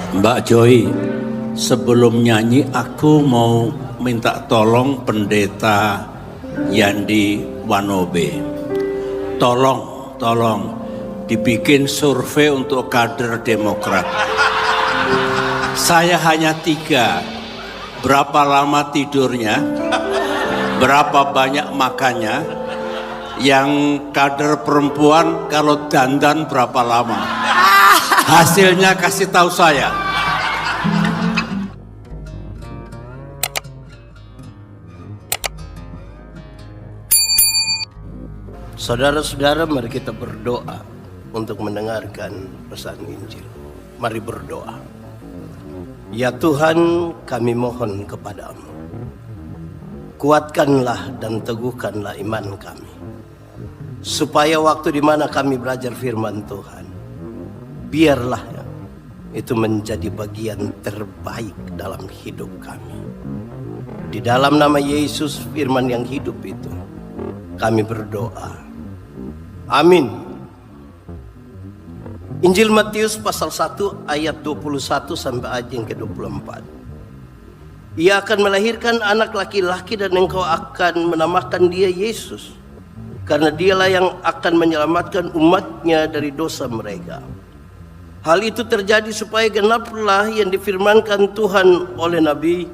Mbak Joy, sebelum nyanyi aku mau minta tolong Pendeta Yandi Wanobe. Tolong dibikin survei untuk kader Demokrat. Saya hanya 3. Berapa lama tidurnya? Berapa banyak makannya? Yang kader perempuan kalau dandan berapa lama? Hasilnya kasih tahu saya. Saudara-saudara, mari kita berdoa untuk mendengarkan pesan Injil. Mari berdoa. Ya Tuhan, kami mohon kepadamu, kuatkanlah dan teguhkanlah iman kami, supaya waktu di mana kami belajar firman Tuhan, biarlah itu menjadi bagian terbaik dalam hidup kami. Di dalam nama Yesus, firman yang hidup itu, kami berdoa. Amin. Injil Matius pasal 1 ayat 21 sampai ayat yang ke-24. Ia akan melahirkan anak laki-laki dan engkau akan menamakan dia Yesus, karena dialah yang akan menyelamatkan umatnya dari dosa mereka. Hal itu terjadi supaya genaplah yang difirmankan Tuhan oleh Nabi.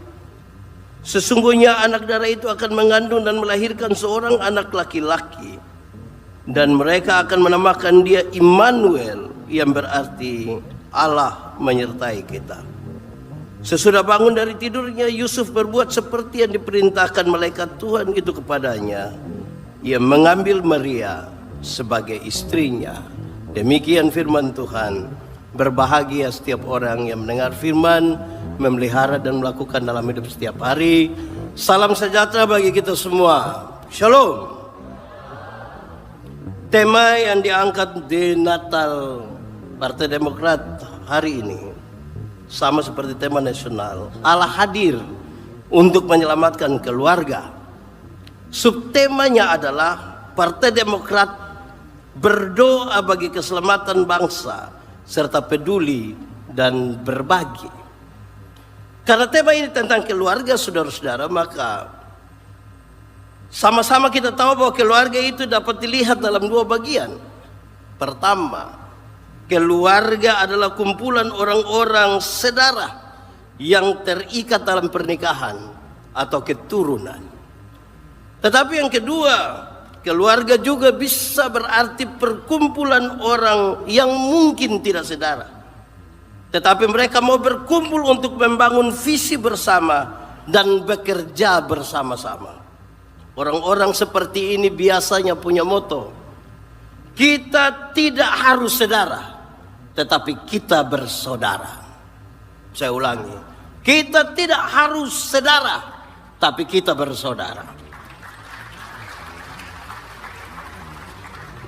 Sesungguhnya anak darah itu akan mengandung dan melahirkan seorang anak laki-laki, dan mereka akan menamakan dia Immanuel, yang berarti Allah menyertai kita. Sesudah bangun dari tidurnya, Yusuf berbuat seperti yang diperintahkan malaikat Tuhan itu kepadanya. Ia mengambil Maria sebagai istrinya. Demikian firman Tuhan. Berbahagia setiap orang yang mendengar firman, memelihara dan melakukan dalam hidup setiap hari. Salam sejahtera bagi kita semua. Shalom. Tema yang diangkat di Natal Partai Demokrat hari ini sama seperti tema nasional. Allah hadir untuk menyelamatkan keluarga. Subtemanya adalah Partai Demokrat berdoa bagi keselamatan bangsa serta peduli dan berbagi. Karena tema ini tentang keluarga, saudara-saudara, maka sama-sama kita tahu bahwa keluarga itu dapat dilihat dalam 2 bagian. Pertama, keluarga adalah kumpulan orang-orang saudara yang terikat dalam pernikahan atau keturunan. Tetapi yang kedua, keluarga juga bisa berarti perkumpulan orang yang mungkin tidak saudara, tetapi mereka mau berkumpul untuk membangun visi bersama dan bekerja bersama-sama. Orang-orang seperti ini biasanya punya moto, kita tidak harus saudara, tetapi kita bersaudara. Saya ulangi, kita tidak harus saudara, tapi kita bersaudara.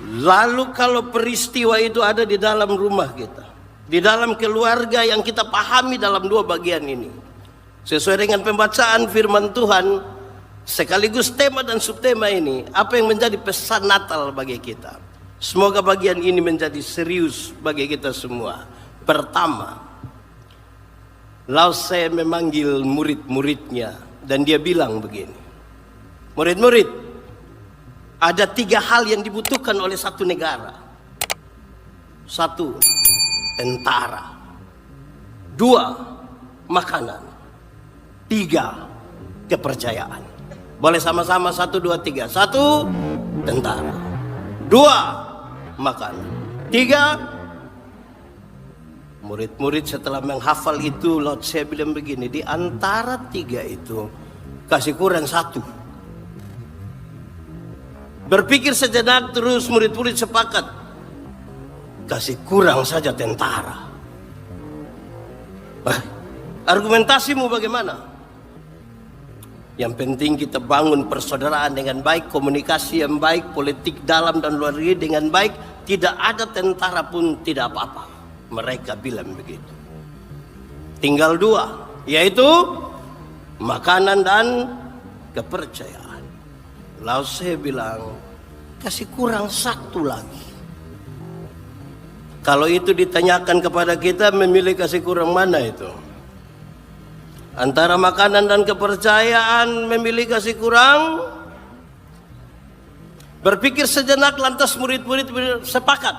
Lalu kalau peristiwa itu ada di dalam rumah kita, di dalam keluarga yang kita pahami dalam 2 bagian ini, sesuai dengan pembacaan firman Tuhan, sekaligus tema dan subtema ini, apa yang menjadi pesan Natal bagi kita? Semoga bagian ini menjadi serius bagi kita semua. Pertama, lalu saya memanggil murid-muridnya dan dia bilang begini, murid-murid, ada 3 hal yang dibutuhkan oleh satu negara. 1, tentara. 2, makanan. 3, kepercayaan. Boleh sama-sama 1, 2, 3. 1, tentara. 2, makanan. 3, murid-murid setelah menghafal itu, lalu saya bilang begini, di antara 3 itu kasih kurang 1. Berpikir sejenak, terus murid-murid sepakat, kasih kurang saja tentara. Argumentasimu bagaimana? Yang penting kita bangun persaudaraan dengan baik, komunikasi yang baik, politik dalam dan luar negeri dengan baik. Tidak ada tentara pun tidak apa-apa. Mereka bilang begitu. Tinggal 2, yaitu makanan dan kepercayaan. Lalu saya bilang, kasih kurang 1 lagi. Kalau itu ditanyakan kepada kita, memilih kasih kurang mana itu? Antara makanan dan kepercayaan, memilih kasih kurang? Berpikir sejenak, lantas murid-murid sepakat,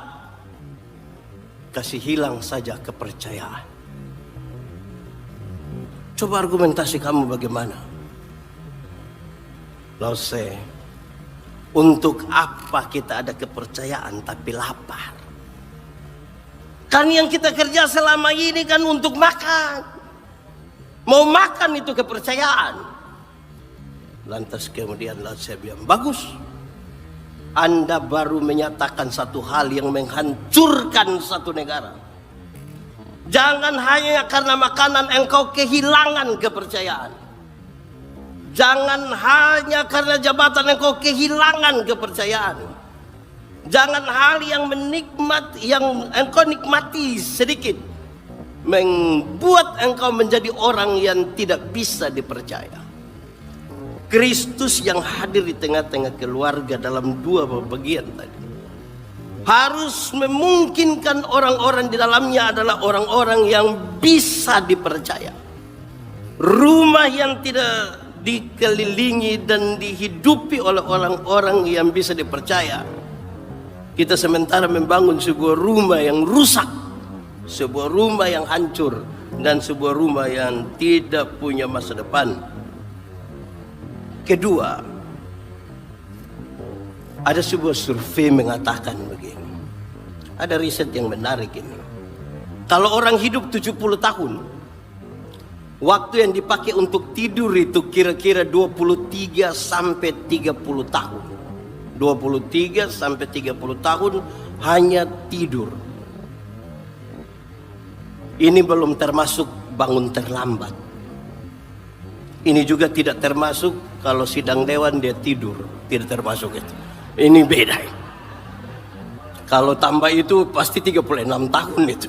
kasih hilang saja kepercayaan. Coba argumentasi kamu bagaimana? Lause, untuk apa kita ada kepercayaan tapi lapar? Kan yang kita kerja selama ini kan untuk makan. Mau makan itu kepercayaan. Lantas kemudian saya bilang, bagus. Anda baru menyatakan satu hal yang menghancurkan satu negara. Jangan hanya karena makanan engkau kehilangan kepercayaan. Jangan hanya karena jabatan engkau kehilangan kepercayaan. Jangan hal yang engkau nikmati sedikit membuat engkau menjadi orang yang tidak bisa dipercaya. Kristus yang hadir di tengah-tengah keluarga dalam dua bagian tadi harus memungkinkan orang-orang di dalamnya adalah orang-orang yang bisa dipercaya. Rumah yang tidak dikelilingi dan dihidupi oleh orang-orang yang bisa dipercaya. Kita sementara membangun sebuah rumah yang rusak, sebuah rumah yang hancur, dan sebuah rumah yang tidak punya masa depan. Kedua, ada sebuah survei mengatakan begini. Ada riset yang menarik ini. Kalau orang hidup 70 tahun, waktu yang dipakai untuk tidur itu kira-kira 23 sampai 30 tahun. 23 sampai 30 tahun hanya tidur. Ini belum termasuk bangun terlambat. Ini juga tidak termasuk kalau sidang dewan dia tidur, tidak termasuk itu. Ini beda. Kalau tambah itu pasti 36 tahun itu.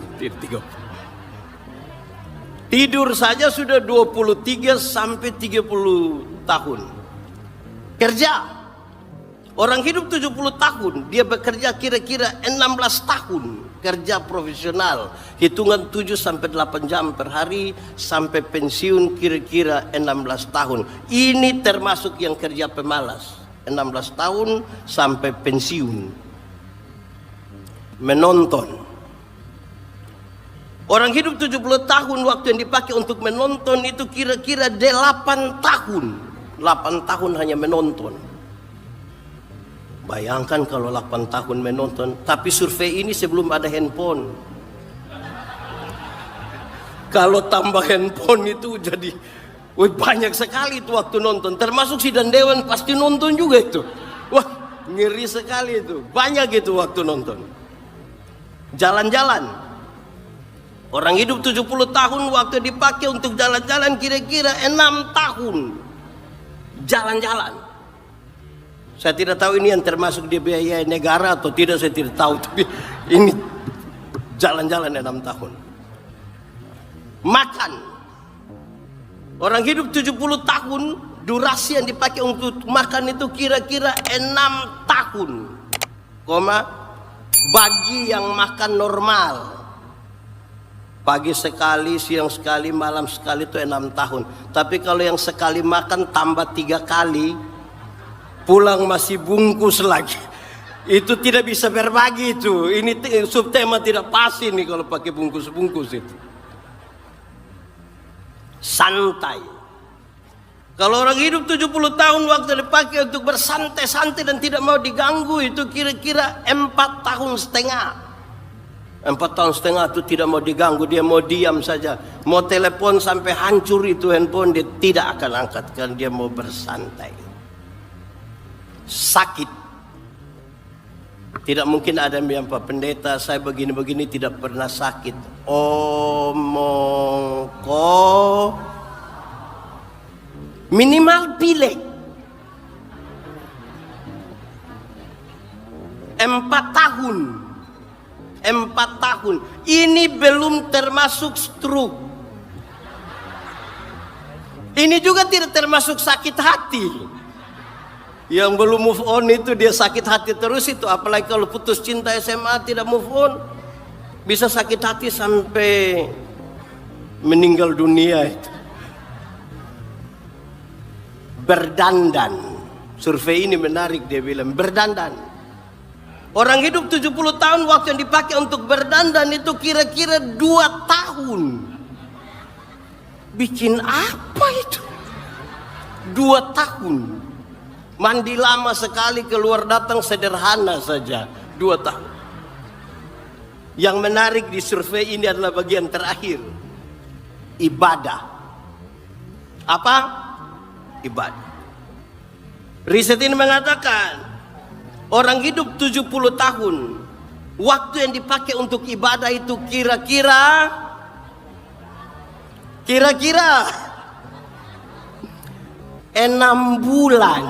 Tidur saja sudah 23 sampai 30 tahun. Kerja. Orang hidup 70 tahun, dia bekerja kira-kira 16 tahun. Kerja profesional, hitungan 7 sampai 8 jam per hari, sampai pensiun kira-kira 16 tahun. Ini termasuk yang kerja pemalas. 16 tahun sampai pensiun. Menonton. Orang hidup 70 tahun, waktu yang dipakai untuk menonton itu kira-kira 8 tahun. 8 tahun hanya menonton. Bayangkan kalau 8 tahun menonton. Tapi survei ini sebelum ada handphone. Kalau tambah handphone itu jadi banyak sekali itu waktu nonton. Termasuk sidang dewan pasti nonton juga itu. Wah, ngeri sekali itu. Banyak itu waktu nonton. Jalan-jalan. Orang hidup 70 tahun, waktu dipakai untuk jalan-jalan kira-kira 6 tahun. Jalan-jalan. Saya tidak tahu ini yang termasuk di biaya negara atau tidak, saya tidak tahu. Tapi ini jalan-jalan 6 tahun. Makan. Orang hidup 70 tahun, durasi yang dipakai untuk makan itu kira-kira 6 tahun. Bagi yang makan normal. Pagi sekali, siang sekali, malam sekali itu 6 tahun. Tapi kalau yang sekali makan tambah 3 kali, pulang masih bungkus lagi. Itu tidak bisa berbagi itu. Ini subtema tidak pas ini kalau pakai bungkus-bungkus itu. Santai. Kalau orang hidup 70 tahun waktu dipakai untuk bersantai-santai dan tidak mau diganggu itu kira-kira 4 tahun setengah. 4 tahun setengah itu tidak mau diganggu, dia mau diam saja. Mau telepon sampai hancur itu handphone dia tidak akan angkat karena dia mau bersantai. Sakit. Tidak mungkin ada yang Pak Pendeta saya begini-begini tidak pernah sakit. Omongko minimal pilek 4 tahun. 4 tahun. Ini belum termasuk stroke. Ini juga tidak termasuk sakit hati. Yang belum move on itu dia sakit hati terus itu. Apalagi kalau putus cinta SMA tidak move on. bisa sakit hati sampai meninggal dunia itu. Berdandan. Survei ini menarik, dia bilang berdandan. Orang hidup 70 tahun, waktu yang dipakai untuk berdandan itu kira-kira 2 tahun. Bikin apa itu? 2 tahun. Mandi lama sekali, keluar datang sederhana saja. 2 tahun. Yang menarik di survei ini adalah bagian terakhir. Ibadah. Apa? Ibadah. Riset ini mengatakan orang hidup 70 tahun, waktu yang dipakai untuk ibadah itu kira-kira 6 bulan.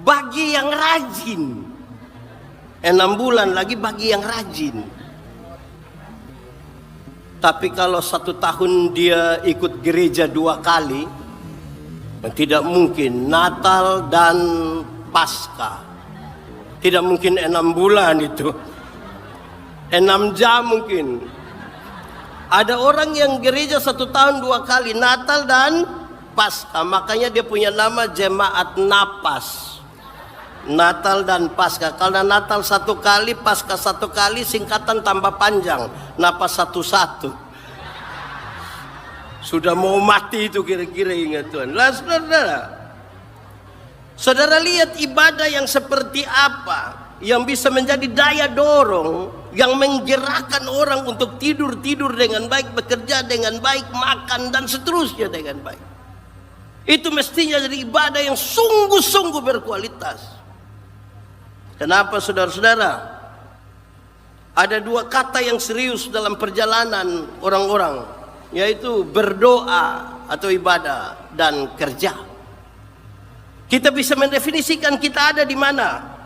Bagi yang rajin. 6 bulan lagi bagi yang rajin. Tapi kalau 1 tahun dia ikut gereja 2 kali, tidak mungkin. Natal dan Paskah, tidak mungkin 6 bulan itu. 6 jam mungkin. Ada orang yang gereja 1 tahun 2 kali, Natal dan Paskah. Makanya dia punya nama Jemaat Napas. Natal dan Paskah. Karena Natal 1 kali, Paskah 1 kali, singkatan tambah panjang. Napas 1-1. Sudah mau mati itu kira-kira, ingat Tuhan. Lah saudara lihat ibadah yang seperti apa yang bisa menjadi daya dorong, yang menggerakkan orang untuk tidur dengan baik, bekerja dengan baik, makan dan seterusnya dengan baik. Itu mestinya jadi ibadah yang sungguh-sungguh berkualitas. Kenapa saudara-saudara? Ada 2 kata yang serius dalam perjalanan orang-orang, yaitu berdoa atau ibadah dan kerja. Kita bisa mendefinisikan kita ada di mana.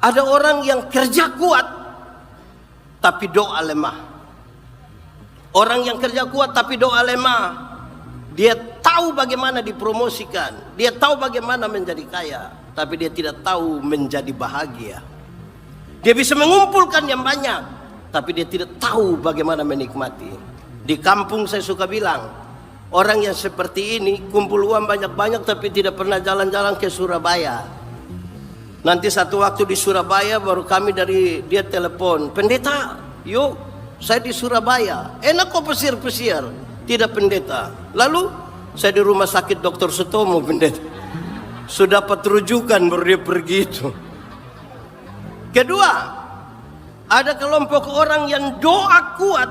Ada orang yang kerja kuat tapi doa lemah. Orang yang kerja kuat tapi doa lemah. Dia tahu bagaimana dipromosikan, dia tahu bagaimana menjadi kaya, tapi dia tidak tahu menjadi bahagia. Dia bisa mengumpulkan yang banyak, tapi dia tidak tahu bagaimana menikmati. Di kampung saya suka bilang, orang yang seperti ini kumpul uang banyak-banyak tapi tidak pernah jalan-jalan ke Surabaya. Nanti satu waktu di Surabaya baru kami dari dia telepon, pendeta, yuk saya di Surabaya. Enak kok pesir-pesir. Tidak pendeta. Lalu saya di rumah sakit Dr. Sutomo, pendeta. Sudah dapat rujukan baru dia pergi itu. Kedua, ada kelompok orang yang doa kuat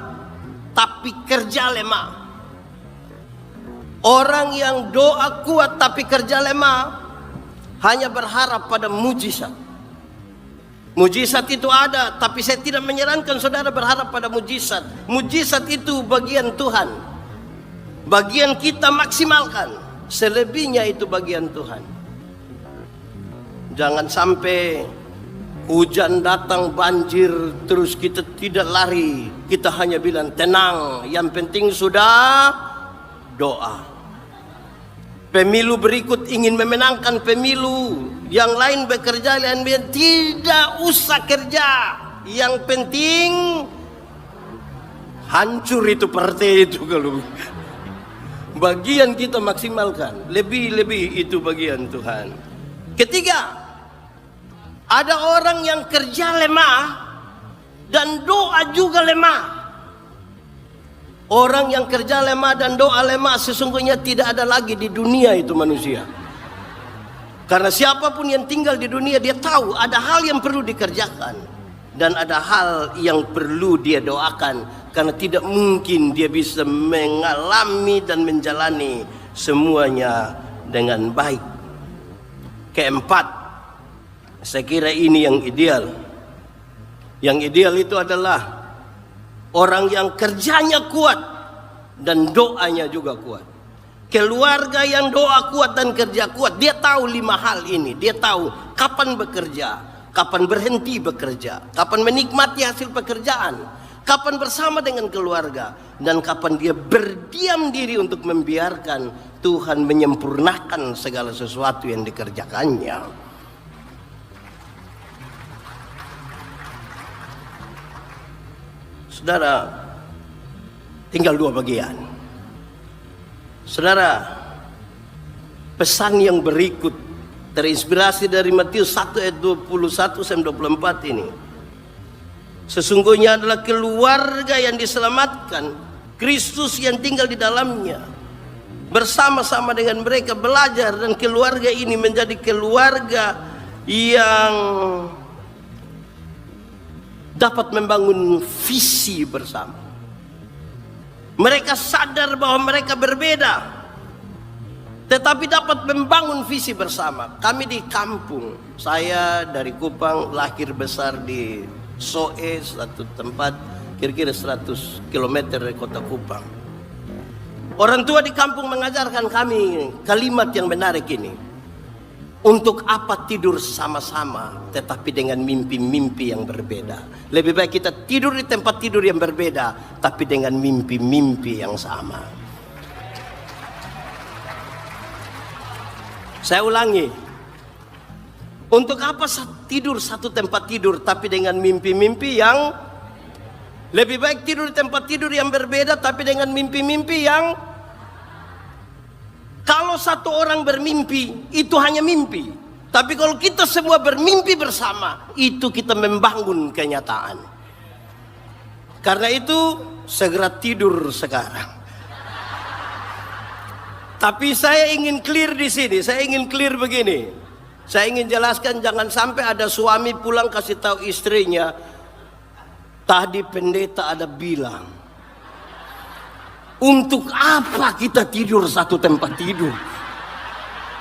tapi kerja lemah. Orang yang doa kuat tapi kerja lemah hanya berharap pada mujizat. Mujizat itu ada, tapi saya tidak menyarankan saudara berharap pada mujizat. Mujizat itu bagian Tuhan. Bagian kita maksimalkan, selebihnya itu bagian Tuhan. Jangan sampai hujan datang, banjir, terus kita tidak lari. Kita hanya bilang tenang, yang penting sudah doa. Pemilu berikut ingin memenangkan pemilu, yang lain bekerja, yang lain tidak usah kerja. Yang penting hancur itu partai itu. Kalau bagian kita maksimalkan, lebih-lebih itu bagian Tuhan. Ketiga, ada orang yang kerja lemah dan doa juga lemah. Orang yang kerja lemah dan doa lemah sesungguhnya tidak ada lagi di dunia itu manusia. Karena siapapun yang tinggal di dunia dia tahu ada hal yang perlu dikerjakan dan ada hal yang perlu dia doakan. Karena tidak mungkin dia bisa mengalami dan menjalani semuanya dengan baik. Keempat, saya kira ini yang ideal. Yang ideal itu adalah orang yang kerjanya kuat dan doanya juga kuat. Keluarga yang doa kuat dan kerja kuat, dia tahu 5 hal ini. Dia tahu kapan bekerja, kapan berhenti bekerja, kapan menikmati hasil pekerjaan, kapan bersama dengan keluarga, dan kapan dia berdiam diri untuk membiarkan Tuhan menyempurnakan segala sesuatu yang dikerjakannya. Saudara, tinggal dua bagian. Saudara, pesan yang berikut terinspirasi dari Matius 1 ayat 21 sampai 24 ini. Sesungguhnya adalah keluarga yang diselamatkan, Kristus yang tinggal di dalamnya, bersama-sama dengan mereka belajar, dan keluarga ini menjadi keluarga yang dapat membangun visi bersama. Mereka sadar bahwa mereka berbeda, tetapi dapat membangun visi bersama. Kami di kampung, saya dari Kupang, lahir besar di Soe, satu tempat kira-kira 100 km dari kota Kupang. Orang tua di kampung mengajarkan kami kalimat yang menarik ini. Untuk apa tidur sama-sama tetapi dengan mimpi-mimpi yang berbeda? Lebih baik kita tidur di tempat tidur yang berbeda tapi dengan mimpi-mimpi yang sama. Saya ulangi. Untuk apa tidur satu tempat tidur tapi dengan mimpi-mimpi yang lebih baik tidur di tempat tidur yang berbeda tapi dengan mimpi-mimpi yang... Kalau satu orang bermimpi, itu hanya mimpi. Tapi kalau kita semua bermimpi bersama, itu kita membangun kenyataan. Karena itu, segera tidur sekarang. Tapi saya ingin clear di sini, saya ingin clear begini. Saya ingin jelaskan, jangan sampai ada suami pulang kasih tahu istrinya, tadi pendeta ada bilang, untuk apa kita tidur satu tempat tidur?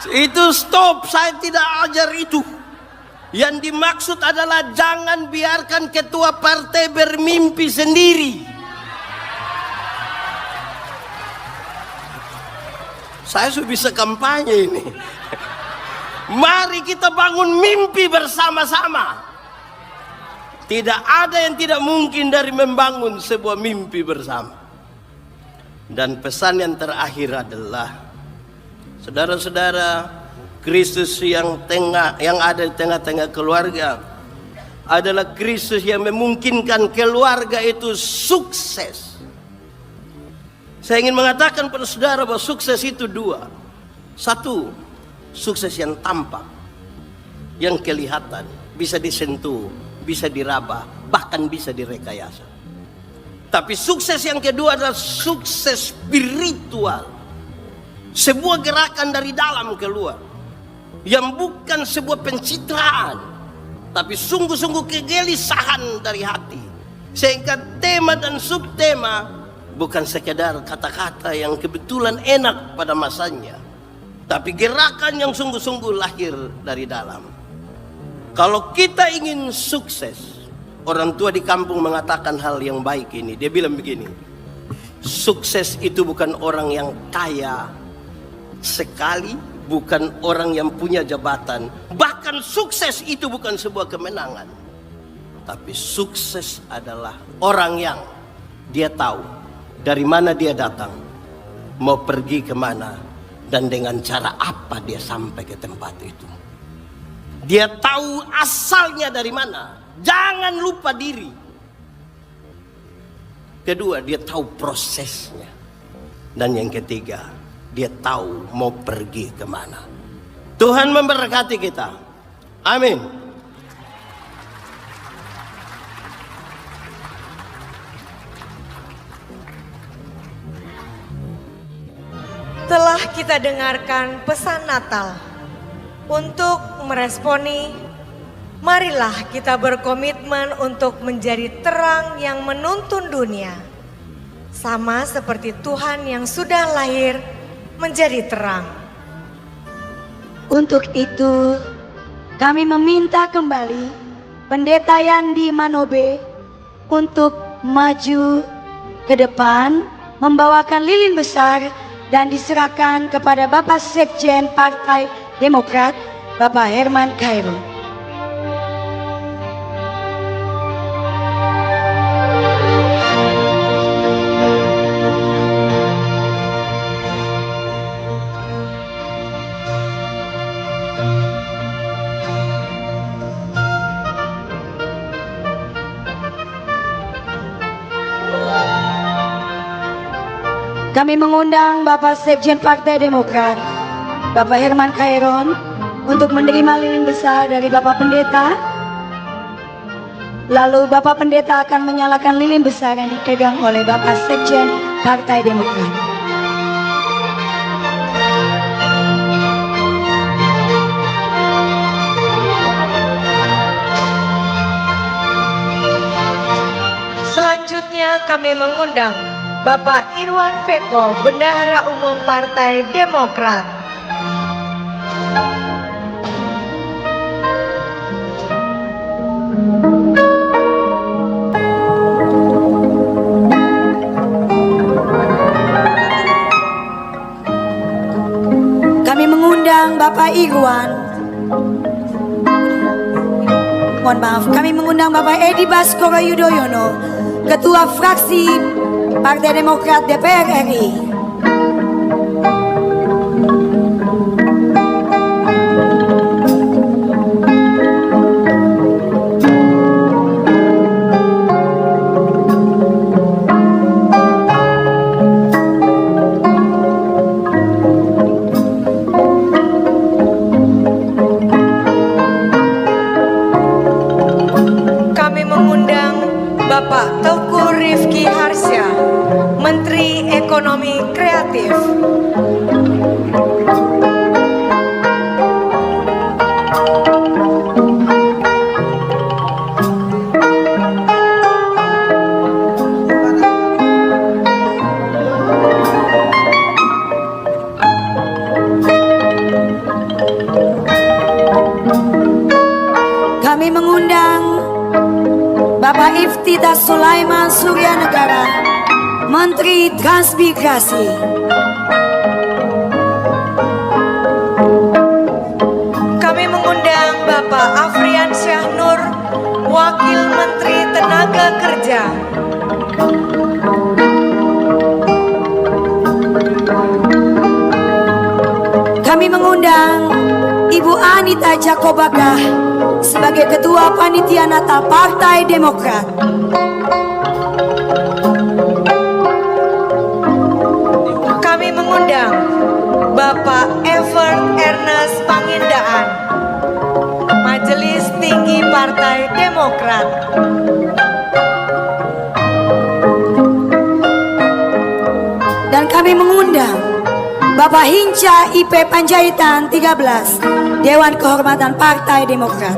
Itu stop, saya tidak ajar itu. Yang dimaksud adalah jangan biarkan ketua partai bermimpi sendiri. Saya sudah bisa kampanye ini. Mari kita bangun mimpi bersama-sama. Tidak ada yang tidak mungkin dari membangun sebuah mimpi bersama. Dan pesan yang terakhir adalah, saudara-saudara, Kristus yang ada di tengah-tengah keluarga adalah Kristus yang memungkinkan keluarga itu sukses. Saya ingin mengatakan pada saudara bahwa sukses itu dua. Satu, sukses yang tampak, yang kelihatan, bisa disentuh, bisa diraba, bahkan bisa direkayasa. Tapi sukses yang kedua adalah sukses spiritual. Sebuah gerakan dari dalam keluar. Yang bukan sebuah pencitraan, tapi sungguh-sungguh kegelisahan dari hati. Sehingga tema dan subtema bukan sekedar kata-kata yang kebetulan enak pada masanya, tapi gerakan yang sungguh-sungguh lahir dari dalam. Kalau kita ingin sukses, orang tua di kampung mengatakan hal yang baik ini. Dia bilang begini, sukses itu bukan orang yang kaya sekali, bukan orang yang punya jabatan. Bahkan sukses itu bukan sebuah kemenangan. Tapi sukses adalah orang yang dia tahu dari mana dia datang, mau pergi kemana, dan dengan cara apa dia sampai ke tempat itu. Dia tahu asalnya dari mana. Jangan lupa diri. Kedua, dia tahu prosesnya. Dan yang ketiga, dia tahu mau pergi kemana. Tuhan memberkati kita. Amin. Telah kita dengarkan pesan Natal. Untuk meresponi, marilah kita berkomitmen untuk menjadi terang yang menuntun dunia. Sama seperti Tuhan yang sudah lahir menjadi terang. Untuk itu, kami meminta kembali Pendeta Yandi Manobe untuk maju ke depan, membawakan lilin besar dan diserahkan kepada Bapak Sekjen Partai Demokrat, Bapak Herman Khairul. Kami mengundang Bapak Sekjen Partai Demokrat, Bapak Herman Khairon, untuk menerima lilin besar dari Bapak Pendeta. Lalu Bapak Pendeta akan menyalakan lilin besar yang dipegang oleh Bapak Sekjen Partai Demokrat. Selanjutnya kami mengundang Bapak Irwan Peko, Bendahara Umum Partai Demokrat. Kami mengundang Bapak Irwan. Mohon maaf, kami mengundang Bapak Edi Baskoro Yudhoyono, Ketua Fraksi Partai Demokrat DPR RI. Kami mengundang Bapak Teuku Rifki Harsya, Menteri Ekonomi Kreatif. Kami mengundang Bapak Iftithar Sulaiman Suryanegara, Menteri Transmigrasi. Kami mengundang Bapak Afrian Syah Nur, Wakil Menteri Tenaga Kerja. Kami mengundang Ibu Anita Jakobagah sebagai Ketua Panitia Natal Partai Demokrat. Kami mengundang Bapak Evert Ernest Pangindaan, Majelis Tinggi Partai Demokrat. Dan kami mengundang Bapak Hinca IP Panjaitan 13, Dewan Kehormatan Partai Demokrat.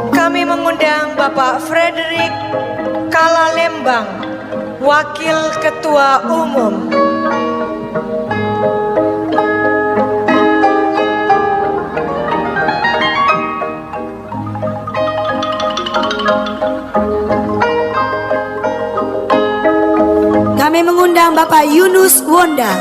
Kami mengundang Bapak Frederick Kalalembang, Wakil Ketua Umum. Kami mengundang Bapak Yunus Wonda.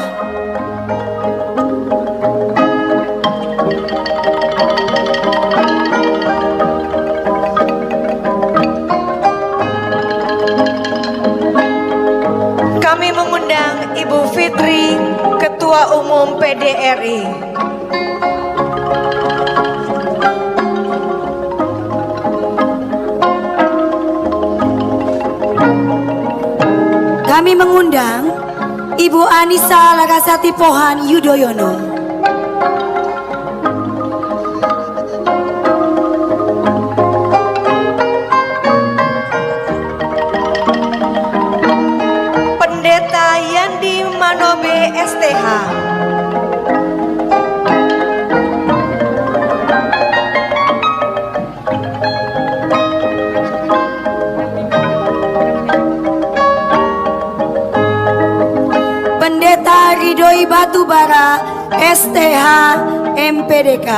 Kami mengundang Ibu Fitri, Ketua Umum PDRI. Kami mengundang Ibu Anissa Larasati Pohan Yudhoyono. Pendeta Yandi Manobe STH. Pendeta Ridhoi Batubara STH MPDK.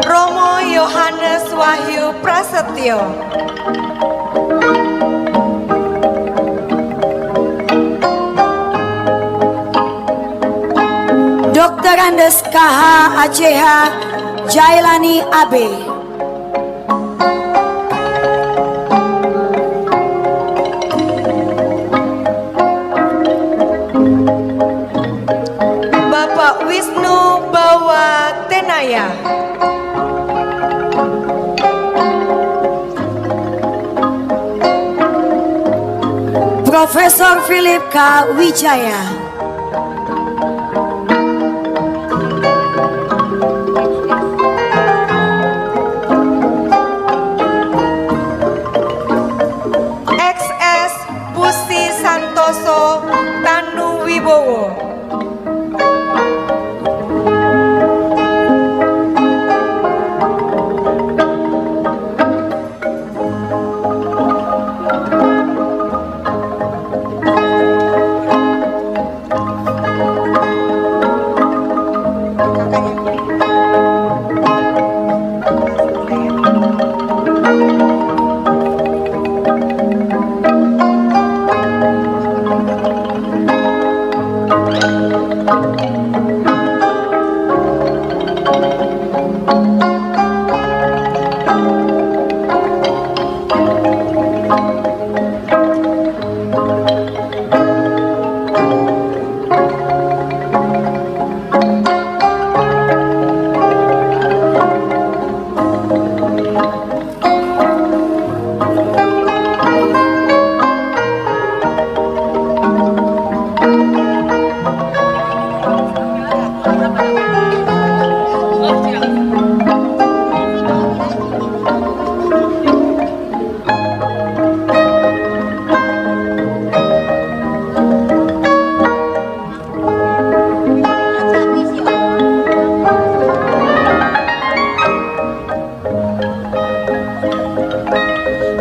Romo Yohanes Wahyu Prasetyo. Dr. Andes KH ACH Jailani AB. Bapak Profesor Philip K. Wijaya. XS Pusti Santoso Tanu Wibowo.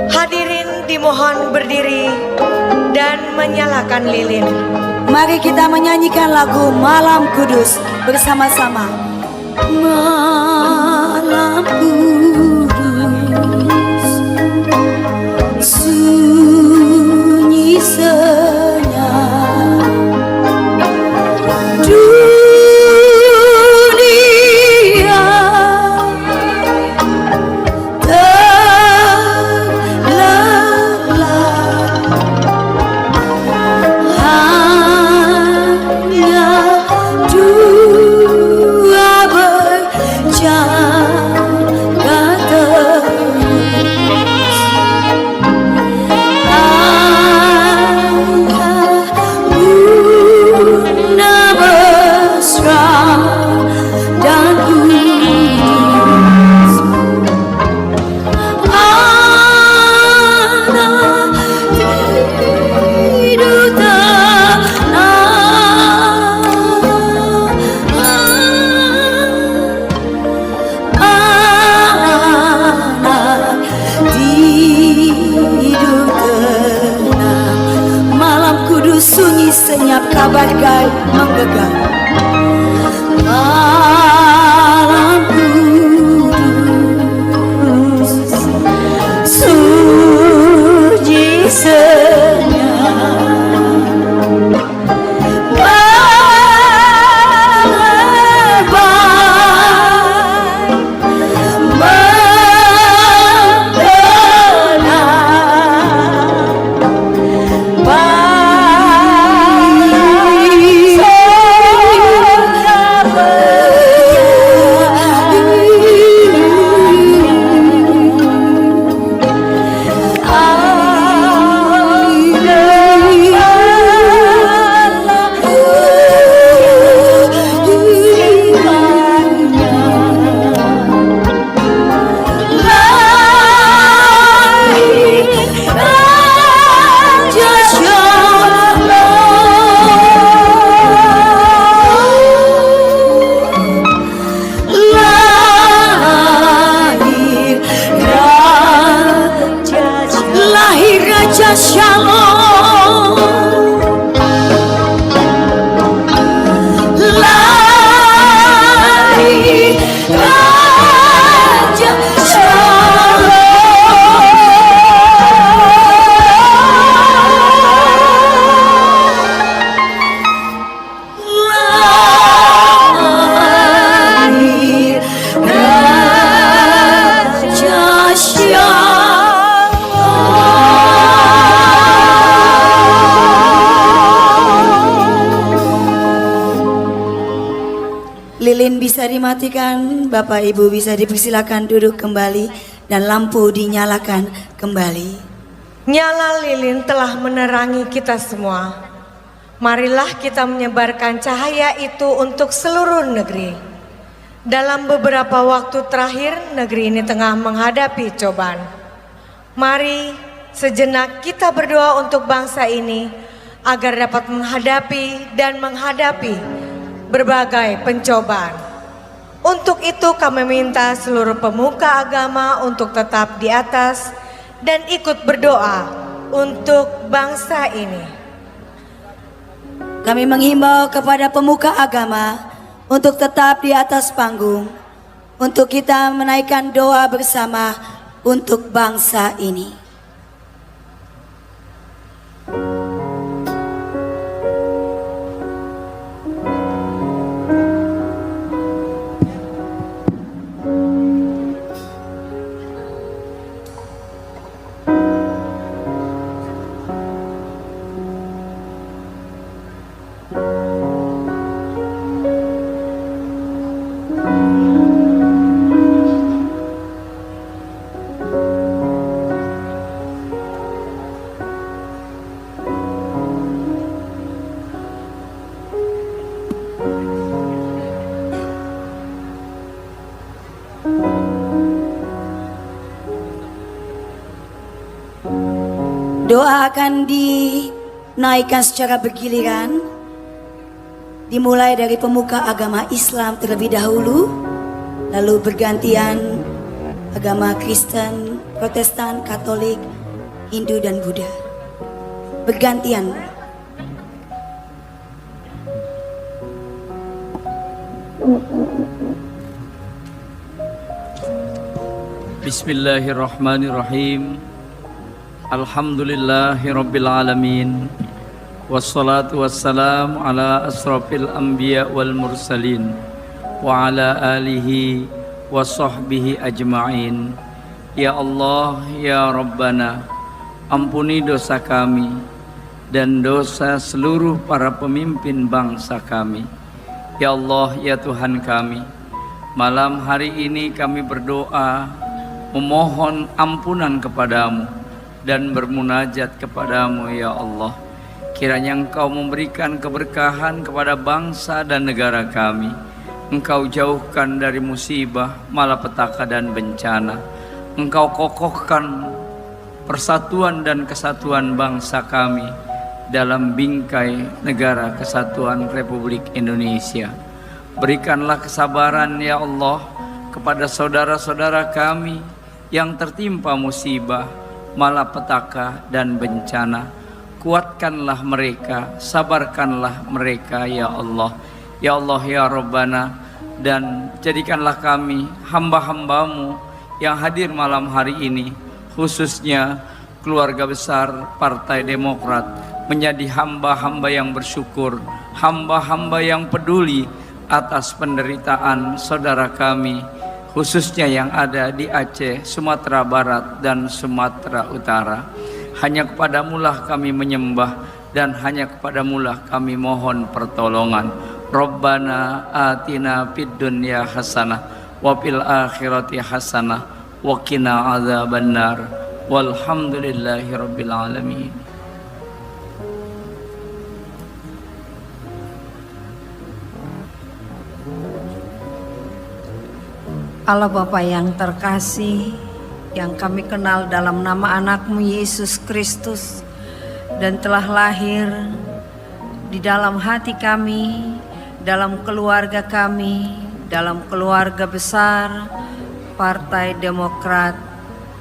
Hadirin dimohon berdiri dan menyalakan lilin. Mari kita menyanyikan lagu Malam Kudus bersama-sama. Malam kudus, sunyi senyap, dunia terlelap, hanya dua berjaga terus. Bunda mesra dan kudus, anak tidur tenang, anak tidur tenang. Malam kudus sunyi senyap, kabar gaib menggegam. Malam kudus, sunyi senyap, berlebar lahir Raja Shalom, lahir Raja lahir Raja Lilin bisa dimatikan, Bapak Ibu bisa dipersilakan duduk kembali dan lampu dinyalakan kembali. Nyala lilin telah menerangi kita semua. Marilah kita menyebarkan cahaya itu untuk seluruh negeri. Dalam beberapa waktu terakhir, negeri ini tengah menghadapi cobaan. Mari sejenak kita berdoa untuk bangsa ini agar dapat menghadapi berbagai pencobaan. Untuk itu kami minta seluruh pemuka agama untuk tetap di atas dan ikut berdoa untuk bangsa ini. Kami menghimbau kepada pemuka agama untuk tetap di atas panggung, untuk kita menaikkan doa bersama untuk bangsa ini. Doa akan dinaikkan secara bergiliran, dimulai dari pemuka agama Islam terlebih dahulu, lalu bergantian agama Kristen, Protestan, Katolik, Hindu dan Buddha. Bergantian. Bismillahirrahmanirrahim. Alhamdulillahirabbil alamin. Wassalatu wassalamu ala asrafil anbiya wal mursalin wa ala alihi wa sahbihi ajma'in. Ya Allah, ya Rabbana, ampuni dosa kami dan dosa seluruh para pemimpin bangsa kami. Ya Allah, ya Tuhan kami, malam hari ini kami berdoa memohon ampunan kepadamu dan bermunajat kepadamu, ya Allah. Kiranya Engkau memberikan keberkahan kepada bangsa dan negara kami. Engkau jauhkan dari musibah, malapetaka dan bencana. Engkau kokohkan persatuan dan kesatuan bangsa kami dalam bingkai negara kesatuan Republik Indonesia. Berikanlah kesabaran, ya Allah, kepada saudara-saudara kami yang tertimpa musibah, malapetaka dan bencana. Kuatkanlah mereka, sabarkanlah mereka, ya Allah. Ya Allah, ya Rabbana, dan jadikanlah kami hamba-hambamu yang hadir malam hari ini, khususnya keluarga besar Partai Demokrat, menjadi hamba-hamba yang bersyukur, hamba-hamba yang peduli atas penderitaan saudara kami, khususnya yang ada di Aceh, Sumatera Barat dan Sumatera Utara. Hanya kepadamulah kami menyembah dan hanya kepadamulah kami mohon pertolongan. Rabbana atina fid dunya hasanah wa fil akhirati hasanah wa qina adzabannar. Walhamdulillahirabbil alamin. Allah Bapa yang terkasih, yang kami kenal dalam nama anakmu Yesus Kristus dan telah lahir di dalam hati kami, dalam keluarga kami, dalam keluarga besar Partai Demokrat.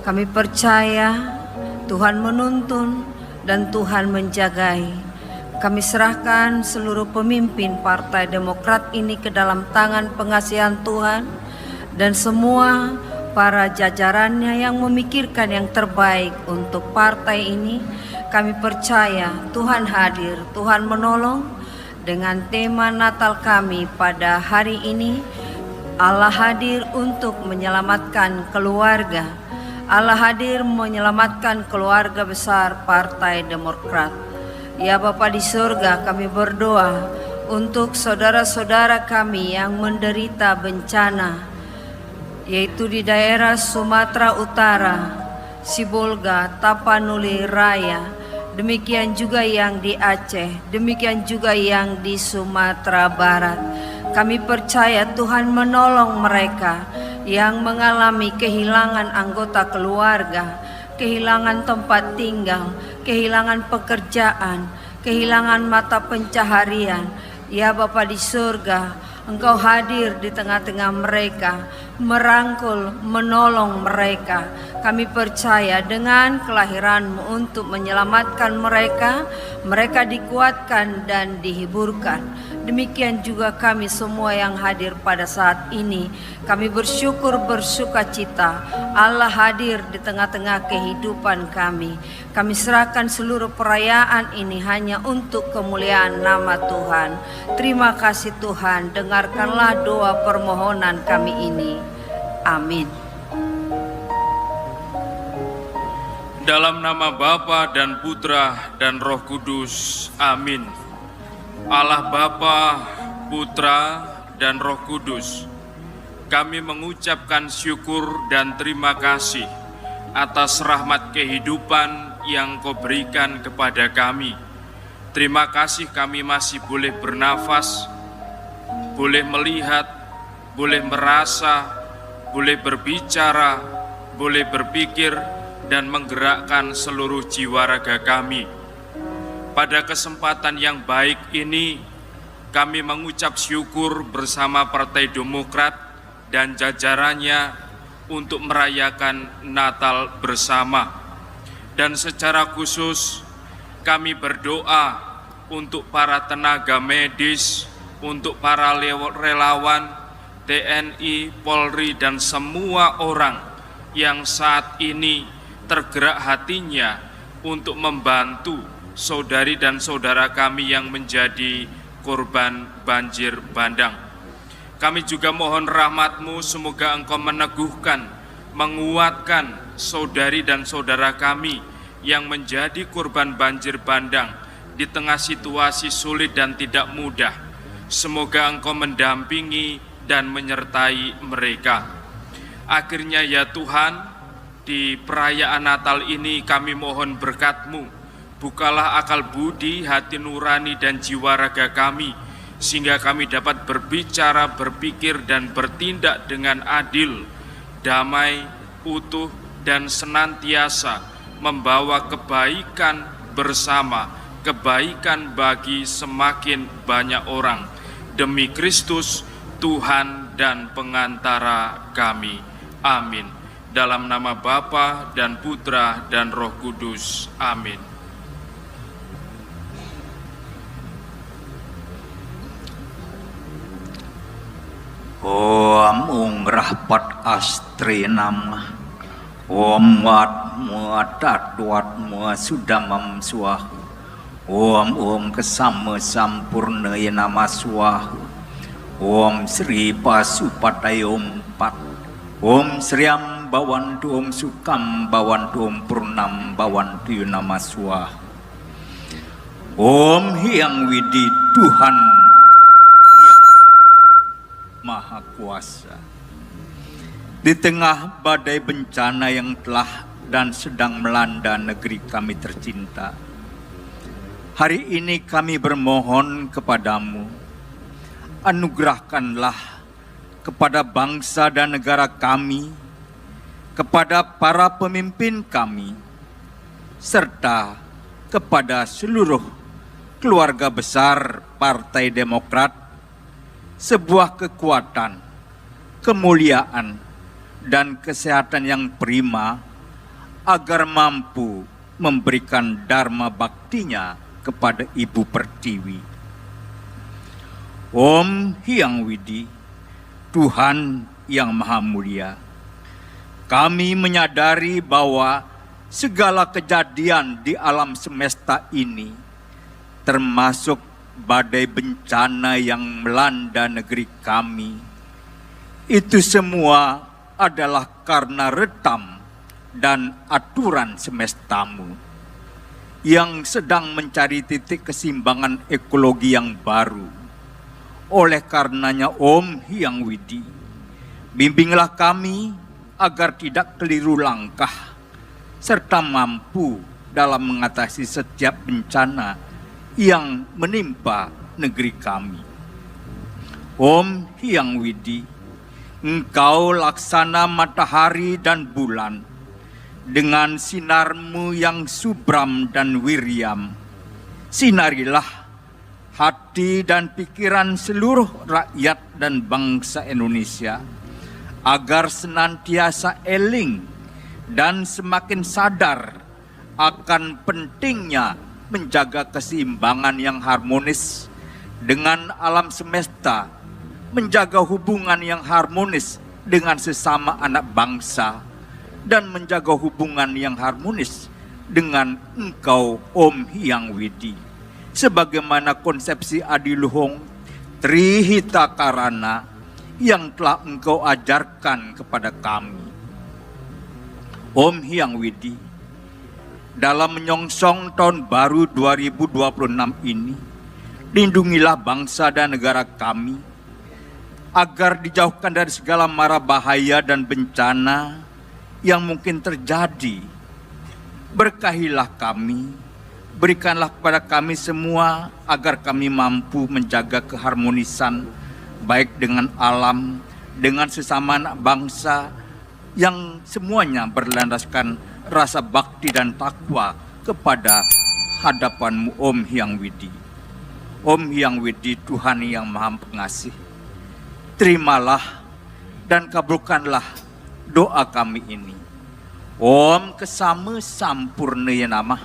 Kami percaya Tuhan menuntun dan Tuhan menjagai. Kami serahkan seluruh pemimpin Partai Demokrat ini ke dalam tangan pengasihan Tuhan dan semua para jajarannya yang memikirkan yang terbaik untuk partai ini. Kami percaya Tuhan hadir, Tuhan menolong. Dengan tema Natal kami pada hari ini, Allah hadir untuk menyelamatkan keluarga. Allah hadir menyelamatkan keluarga besar Partai Demokrat. Ya Bapa di surga, kami berdoa untuk saudara-saudara kami yang menderita bencana, yaitu di daerah Sumatera Utara, Sibolga, Tapanuli Raya, demikian juga yang di Aceh, demikian juga yang di Sumatera Barat. Kami percaya Tuhan menolong mereka yang mengalami kehilangan anggota keluarga, kehilangan tempat tinggal, kehilangan pekerjaan, kehilangan mata pencaharian. Ya Bapa di surga, Engkau hadir di tengah-tengah mereka, merangkul, menolong mereka. Kami percaya dengan kelahiran-Mu untuk menyelamatkan mereka, mereka dikuatkan dan dihiburkan. Demikian juga kami semua yang hadir pada saat ini. Kami bersyukur bersukacita Allah hadir di tengah-tengah kehidupan kami. Kami serahkan seluruh perayaan ini hanya untuk kemuliaan nama Tuhan. Terima kasih Tuhan, dengarkanlah doa permohonan kami ini. Amin. Dalam nama Bapa dan Putra dan Roh Kudus. Amin. Allah Bapa, Putra, dan Roh Kudus, kami mengucapkan syukur dan terima kasih atas rahmat kehidupan yang Kau berikan kepada kami. Terima kasih kami masih boleh bernafas, boleh melihat, boleh merasa, boleh berbicara, boleh berpikir, dan menggerakkan seluruh jiwa raga kami. Pada kesempatan yang baik ini, kami mengucap syukur bersama Partai Demokrat dan jajarannya untuk merayakan Natal bersama. Dan secara khusus, kami berdoa untuk para tenaga medis, untuk para relawan, TNI, Polri, dan semua orang yang saat ini tergerak hatinya untuk membantu saudari dan saudara kami yang menjadi korban banjir bandang. Kami juga mohon rahmat-Mu, semoga Engkau meneguhkan, menguatkan saudari dan saudara kami yang menjadi korban banjir bandang di tengah situasi sulit dan tidak mudah. Semoga Engkau mendampingi dan menyertai mereka. Akhirnya ya Tuhan, di perayaan Natal ini kami mohon berkat-Mu. Bukalah akal budi, hati nurani, dan jiwa raga kami, sehingga kami dapat berbicara, berpikir, dan bertindak dengan adil, damai, utuh, dan senantiasa membawa kebaikan bersama, kebaikan bagi semakin banyak orang. Demi Kristus, Tuhan dan pengantara kami. Amin. Dalam nama Bapa dan Putra dan Roh Kudus. Amin. Om rahpat astri nama, Om wat muatat wat mua sudamam suah, Om kesama sampurna ya nama suah, Om Sri Pasupatayom Pat, Om Sriam Bawantu Om Sukam Bawantu Om Purnam Bawantu nama suah, Om Hyang Widi Tuhan Maha Kuasa. Di tengah badai bencana yang telah dan sedang melanda negeri kami tercinta, hari ini kami bermohon kepadamu, anugerahkanlah kepada bangsa dan negara kami, kepada para pemimpin kami, serta kepada seluruh keluarga besar Partai Demokrat, sebuah kekuatan, kemuliaan, dan kesehatan yang prima agar mampu memberikan dharma baktinya kepada Ibu Pertiwi. Om Hyang Widi, Tuhan yang Maha Mulia, kami menyadari bahwa segala kejadian di alam semesta ini, termasuk badai bencana yang melanda negeri kami, itu semua adalah karena retam dan aturan semestamu yang sedang mencari titik keseimbangan ekologi yang baru. Oleh karenanya Om Hyang Widi, bimbinglah kami agar tidak keliru langkah, serta mampu dalam mengatasi setiap bencana yang menimpa negeri kami. Om Hyang Widi, Engkau laksana matahari dan bulan, dengan sinarmu yang subram dan wiryam, sinarilah hati dan pikiran seluruh rakyat dan bangsa Indonesia, agar senantiasa eling dan semakin sadar akan pentingnya menjaga keseimbangan yang harmonis dengan alam semesta, menjaga hubungan yang harmonis dengan sesama anak bangsa, dan menjaga hubungan yang harmonis dengan Engkau Om Hyang Widi, sebagaimana konsepsi adiluhung Trihita Karana yang telah Engkau ajarkan kepada kami. Om Hyang Widi, dalam menyongsong tahun baru 2026 ini, lindungilah bangsa dan negara kami agar dijauhkan dari segala mara bahaya dan bencana yang mungkin terjadi. Berkahilah kami, berikanlah kepada kami semua agar kami mampu menjaga keharmonisan baik dengan alam, dengan sesama anak bangsa, yang semuanya berlandaskan rasa bakti dan takwa kepada hadapan-Mu Om Hyang Widi. Om Hyang Widi, Tuhan yang Maha Pengasih, terimalah dan kabulkanlah doa kami ini. Om Kesama Sampurnaya Namah,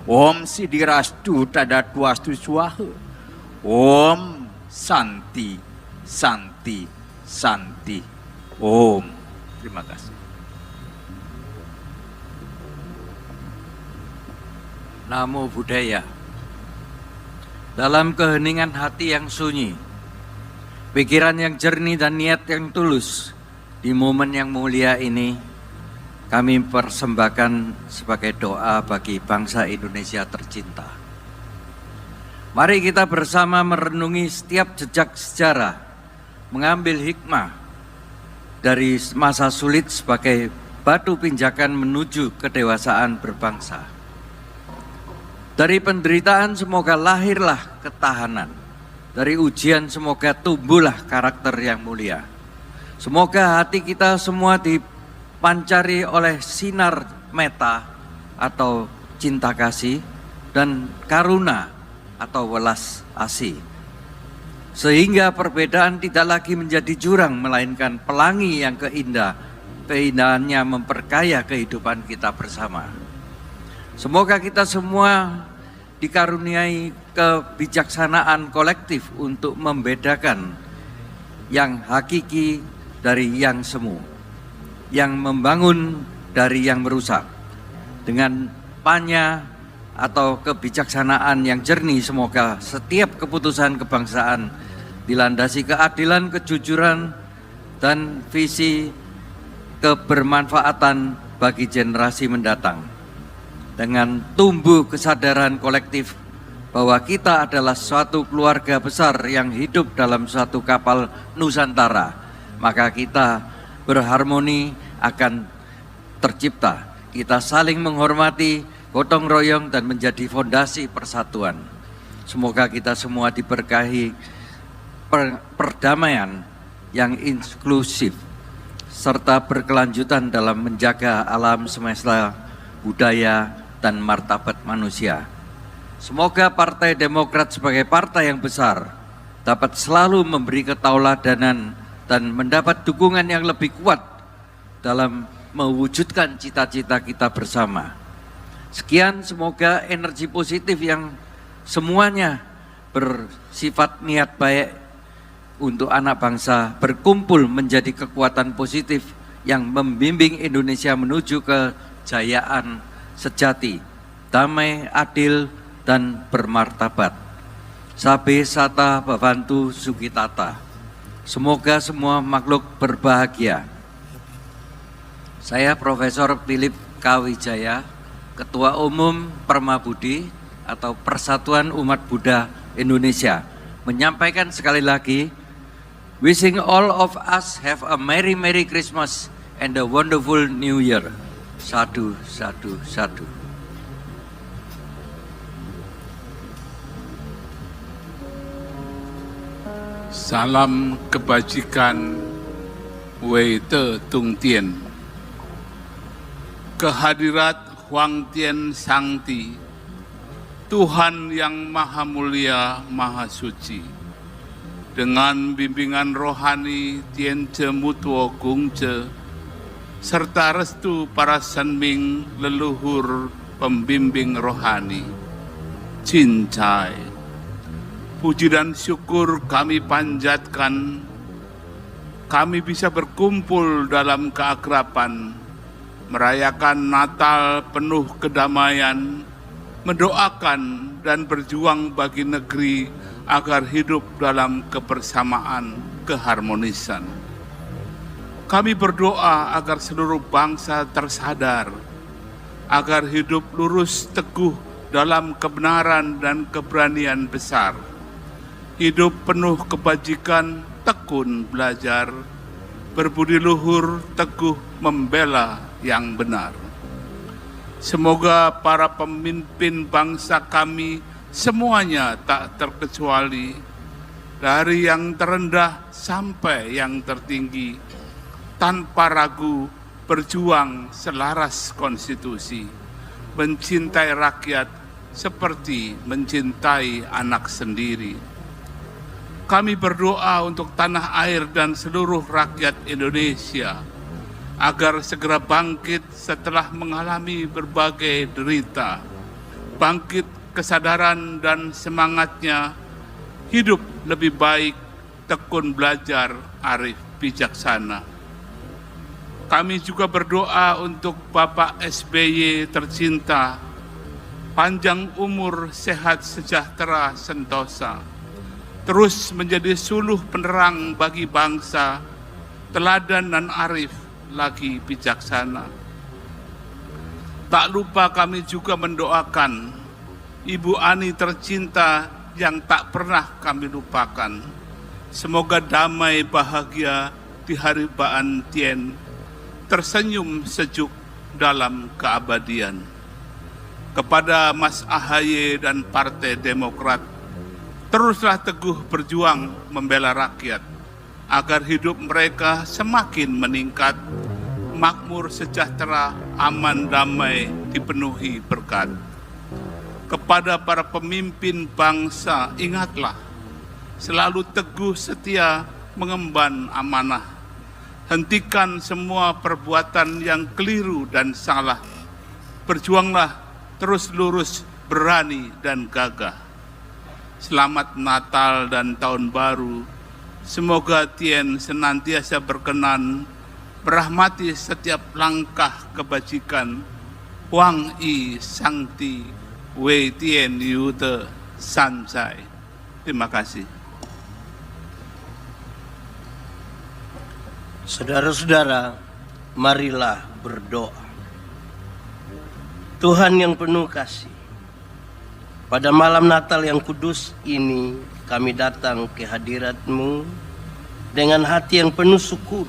Om Sidirastu Tadatuastu Swaha, Om Santi Santi Santi Om. Terima kasih. Namo Buddhaya. Dalam keheningan hati yang sunyi, pikiran yang jernih dan niat yang tulus, di momen yang mulia ini, kami persembahkan sebagai doa bagi bangsa Indonesia tercinta. Mari kita bersama merenungi setiap jejak sejarah, mengambil hikmah dari masa sulit sebagai batu pinjakan menuju kedewasaan berbangsa. Dari penderitaan semoga lahirlah ketahanan. Dari ujian semoga tumbuhlah karakter yang mulia. Semoga hati kita semua dipancari oleh sinar meta atau cinta kasih dan karuna atau welas asih. Sehingga perbedaan tidak lagi menjadi jurang, melainkan pelangi yang keindahannya memperkaya kehidupan kita bersama. Semoga kita semua dikaruniai kebijaksanaan kolektif untuk membedakan yang hakiki dari yang semu, yang membangun dari yang merusak. Dengan panya atau kebijaksanaan yang jernih, semoga setiap keputusan kebangsaan dilandasi keadilan, kejujuran, dan visi kebermanfaatan bagi generasi mendatang. Dengan tumbuh kesadaran kolektif bahwa kita adalah suatu keluarga besar yang hidup dalam suatu kapal Nusantara, maka kita berharmoni akan tercipta. Kita saling menghormati, gotong royong, dan menjadi fondasi persatuan. Semoga kita semua diberkahi perdamaian yang inklusif serta berkelanjutan dalam menjaga alam semesta, budaya, dan martabat manusia. Semoga Partai Demokrat sebagai partai yang besar dapat selalu memberi ketauladanan dan mendapat dukungan yang lebih kuat dalam mewujudkan cita-cita kita bersama. Sekian, semoga energi positif yang semuanya bersifat niat baik untuk anak bangsa berkumpul menjadi kekuatan positif yang membimbing Indonesia menuju kejayaan sejati, damai, adil, dan bermartabat. Sabe Sata Bhavantu Sukitata. Semoga semua makhluk berbahagia. Saya Profesor Philip K. Wijaya, Ketua Umum Permabudi atau Persatuan Umat Buddha Indonesia, menyampaikan sekali lagi, wishing all of us have a merry Christmas and a wonderful New Year. 111. Salam kebajikan Wei Te Tung Tien. Kehadirat Huang Tian Sangti, Tuhan yang Maha Mulia, Maha Suci, dengan bimbingan rohani Tien Ce Mutuo Kung Ce, serta restu para senming leluhur pembimbing rohani, cincai. Puji dan syukur kami panjatkan, kami bisa berkumpul dalam keakraban, merayakan Natal penuh kedamaian, mendoakan dan berjuang bagi negeri agar hidup dalam kebersamaan, keharmonisan. Kami berdoa agar seluruh bangsa tersadar, agar hidup lurus teguh dalam kebenaran dan keberanian besar. Hidup penuh kebajikan, tekun belajar, berbudi luhur, teguh membela yang benar. Semoga para pemimpin bangsa kami semuanya tak terkecuali, dari yang terendah sampai yang tertinggi, tanpa ragu berjuang selaras konstitusi, mencintai rakyat seperti mencintai anak sendiri. Kami berdoa untuk tanah air dan seluruh rakyat Indonesia agar segera bangkit setelah mengalami berbagai derita. Bangkit kesadaran dan semangatnya, hidup lebih baik, tekun belajar, arif bijaksana. Kami juga berdoa untuk Bapak SBY tercinta, panjang umur, sehat, sejahtera, sentosa, terus menjadi suluh penerang bagi bangsa, teladan dan arif lagi bijaksana. Tak lupa kami juga mendoakan Ibu Ani tercinta yang tak pernah kami lupakan. Semoga damai bahagia di hari Baan Tien, tersenyum sejuk dalam keabadian. Kepada Mas AHY dan Partai Demokrat, teruslah teguh berjuang membela rakyat, agar hidup mereka semakin meningkat, makmur, sejahtera, aman, damai, dipenuhi berkat. Kepada para pemimpin bangsa, ingatlah, selalu teguh setia mengemban amanah. Hentikan semua perbuatan yang keliru dan salah. Berjuanglah terus lurus, berani dan gagah. Selamat Natal dan Tahun Baru. Semoga Tien senantiasa berkenan merahmati setiap langkah kebajikan. Huang I Sangti Wei Tien Yu Te San Zai. Terima kasih. Saudara-saudara, marilah berdoa. Tuhan yang penuh kasih, pada malam Natal yang kudus ini, kami datang ke hadirat-Mu dengan hati yang penuh syukur.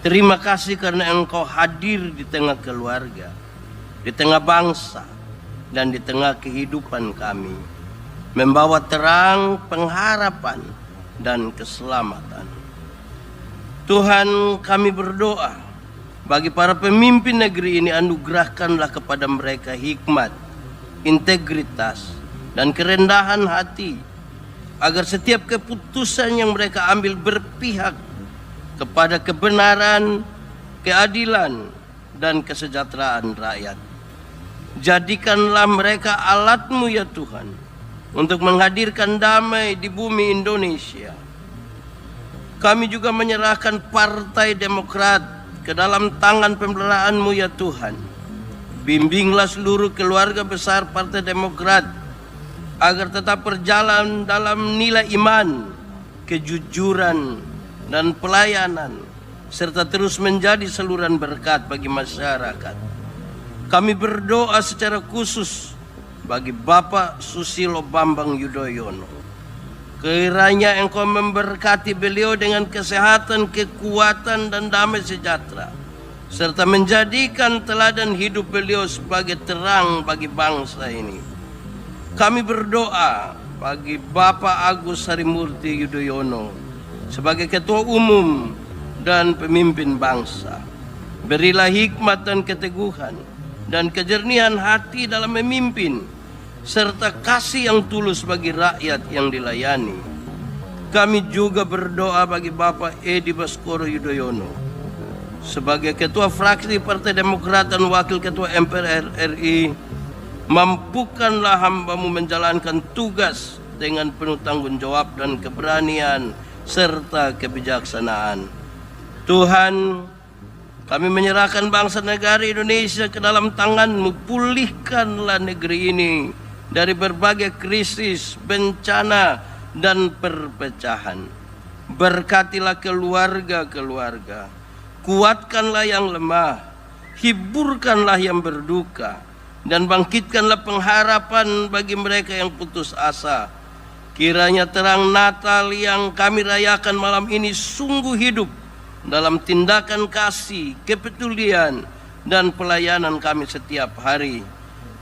Terima kasih karena Engkau hadir di tengah keluarga, di tengah bangsa, dan di tengah kehidupan kami, membawa terang, pengharapan, dan keselamatan. Tuhan, kami berdoa bagi para pemimpin negeri ini, anugerahkanlah kepada mereka hikmat, integritas, dan kerendahan hati, agar setiap keputusan yang mereka ambil berpihak kepada kebenaran, keadilan, dan kesejahteraan rakyat. Jadikanlah mereka alat-Mu ya Tuhan, untuk menghadirkan damai di bumi Indonesia. Kami juga menyerahkan Partai Demokrat ke dalam tangan pemeliharaan-Mu ya Tuhan. Bimbinglah seluruh keluarga besar Partai Demokrat agar tetap berjalan dalam nilai iman, kejujuran, dan pelayanan, serta terus menjadi saluran berkat bagi masyarakat. Kami berdoa secara khusus bagi Bapak Susilo Bambang Yudhoyono. Kiranya Engkau memberkati beliau dengan kesehatan, kekuatan, dan damai sejahtera, serta menjadikan teladan hidup beliau sebagai terang bagi bangsa ini. Kami berdoa bagi Bapak Agus Harimurti Yudhoyono sebagai Ketua Umum dan pemimpin bangsa. Berilah hikmat dan keteguhan dan kejernihan hati dalam memimpin, serta kasih yang tulus bagi rakyat yang dilayani. Kami juga berdoa bagi Bapak Edi Baskoro Yudhoyono sebagai Ketua Fraksi Partai Demokrat dan Wakil Ketua MPR RI. Mampukanlah hamba-Mu menjalankan tugas dengan penuh tanggung jawab dan keberanian serta kebijaksanaan. Tuhan, kami menyerahkan bangsa negara Indonesia ke dalam tangan-Mu. Pulihkanlah negeri ini dari berbagai krisis, bencana, dan perpecahan. Berkatilah keluarga-keluarga. Kuatkanlah yang lemah. Hiburkanlah yang berduka. Dan bangkitkanlah pengharapan bagi mereka yang putus asa. Kiranya terang Natal yang kami rayakan malam ini sungguh hidup dalam tindakan kasih, kepedulian, dan pelayanan kami setiap hari.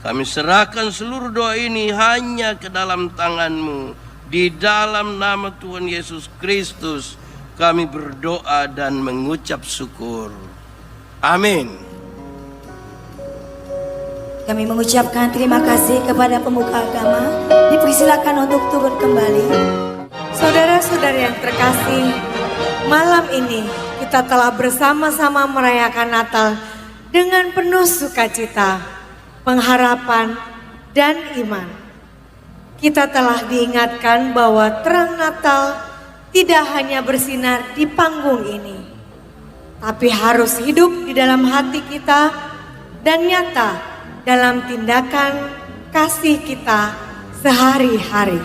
Kami serahkan seluruh doa ini hanya ke dalam tangan-Mu. Di dalam nama Tuhan Yesus Kristus kami berdoa dan mengucap syukur. Amin. Kami mengucapkan terima kasih kepada pemuka agama. Dipersilakan untuk turun kembali. Saudara-saudara yang terkasih, malam ini kita telah bersama-sama merayakan Natal dengan penuh sukacita, pengharapan, dan iman. Kita telah diingatkan bahwa terang Natal tidak hanya bersinar di panggung ini, tapi harus hidup di dalam hati kita dan nyata dalam tindakan kasih kita sehari-hari.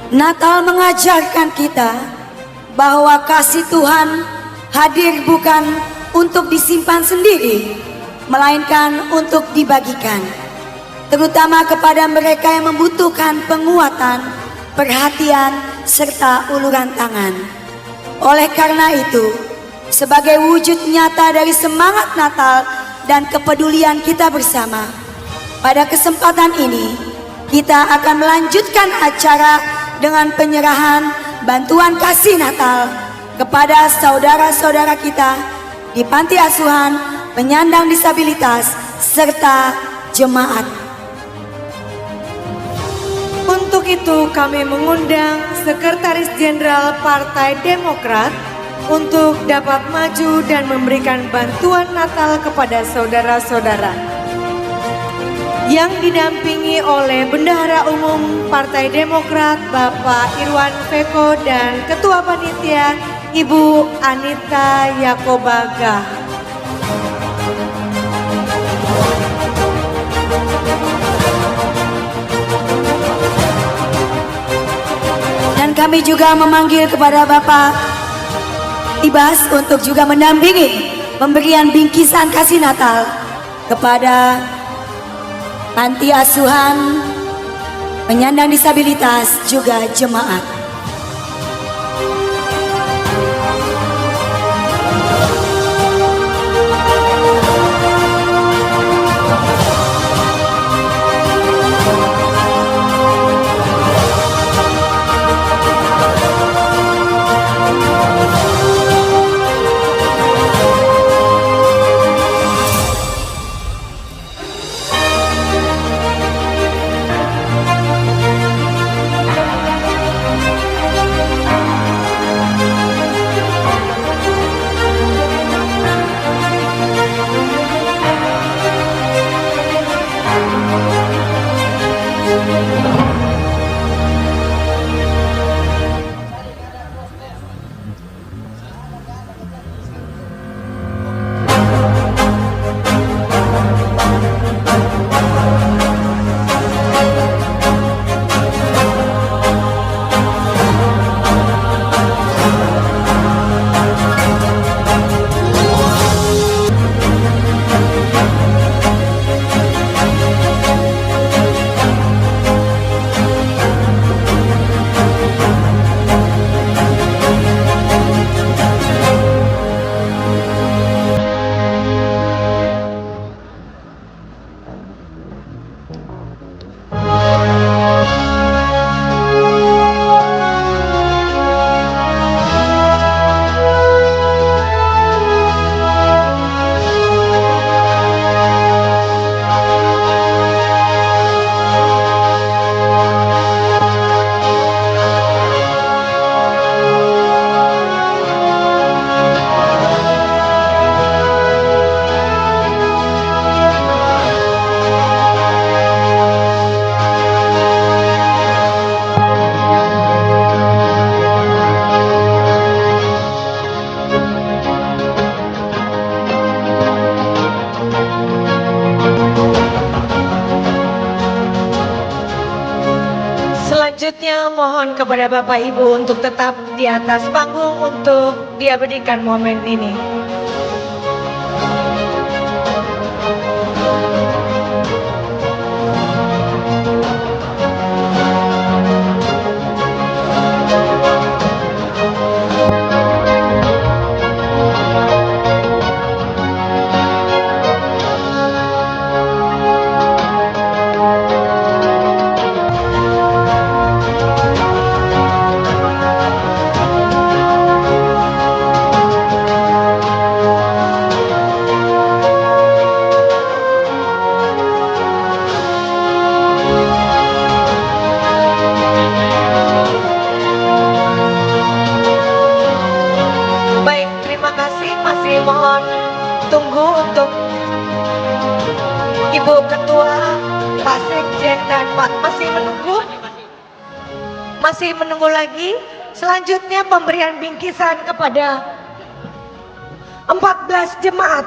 Natal mengajarkan kita bahwa kasih Tuhan hadir bukan untuk disimpan sendiri, melainkan untuk dibagikan, terutama kepada mereka yang membutuhkan penguatan, perhatian, serta uluran tangan. Oleh karena itu, sebagai wujud nyata dari semangat Natal dan kepedulian kita bersama, pada kesempatan ini kita akan melanjutkan acara dengan penyerahan bantuan kasih Natal kepada saudara-saudara kita di panti asuhan, penyandang disabilitas, serta jemaat. Untuk itu kami mengundang Sekretaris Jenderal Partai Demokrat untuk dapat maju dan memberikan bantuan Natal kepada saudara-saudara. Yang didampingi oleh Bendahara Umum Partai Demokrat Bapak Irwan Veko dan Ketua Panitia Ibu Anita Yakobaga. Dan kami juga memanggil kepada Bapak Ibas untuk juga mendampingi pemberian bingkisan kasih Natal kepada panti asuhan, penyandang disabilitas, juga jemaat. Selanjutnya mohon kepada Bapak Ibu untuk tetap di atas panggung untuk diabadikan momen ini. Baik, terima kasih. Masih mohon tunggu untuk Ibu Ketua, Pak Sekjen dan Pak masih menunggu lagi. Selanjutnya pemberian bingkisan kepada 14 jemaat.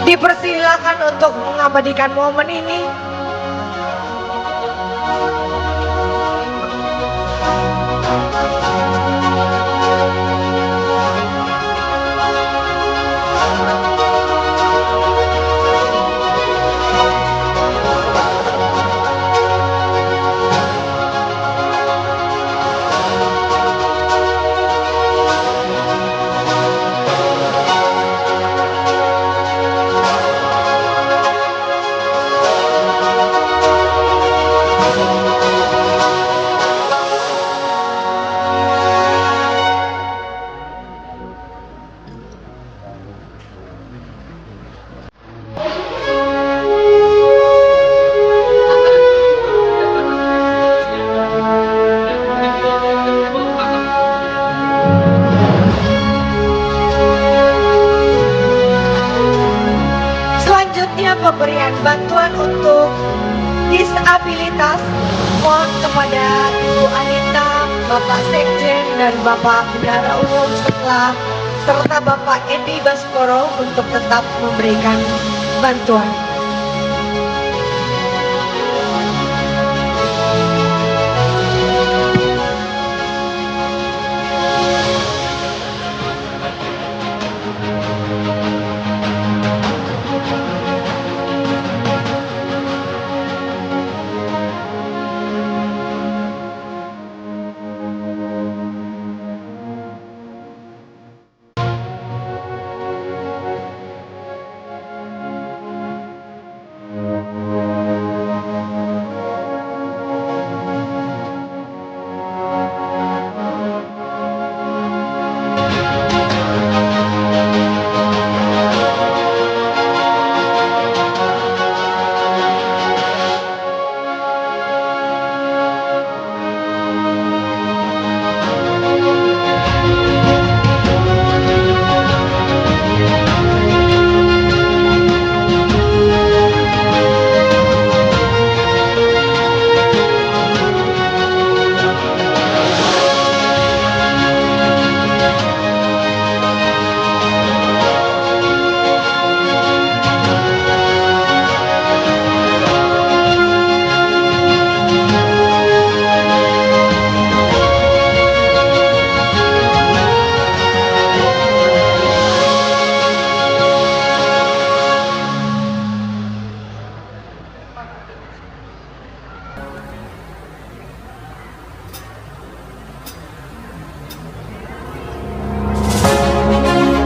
Dipersilakan untuk mengabadikan momen ini. selanjutnya pemberian bantuan untuk disabilitas. Mohon kepada Ibu Anita, Bapak Sekjen, dan Bapak Bendahara Umum serta Bapak Edi Baskoro untuk tetap memberikan bantuan.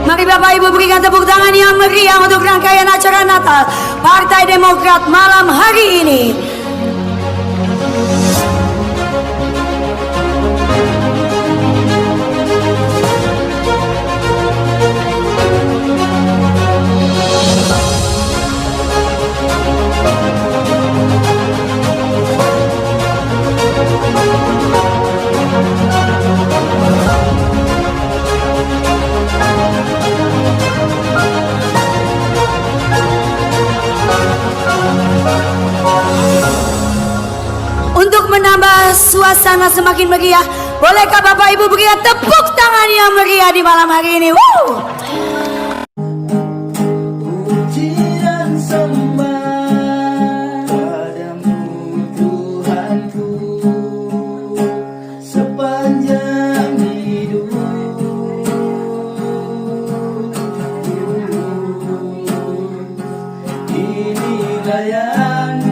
Mari Bapak Ibu berikan tepuk tangan yang meriah untuk rangkaian acara Natal Partai Demokrat malam hari ini. Untuk menambah suasana semakin meriah, bolehkah Bapak Ibu berikan tepuk tangan yang meriah di malam hari ini? Woo! Puji dan sembah padamu Tuhanku sepanjang hidup. Inilah yang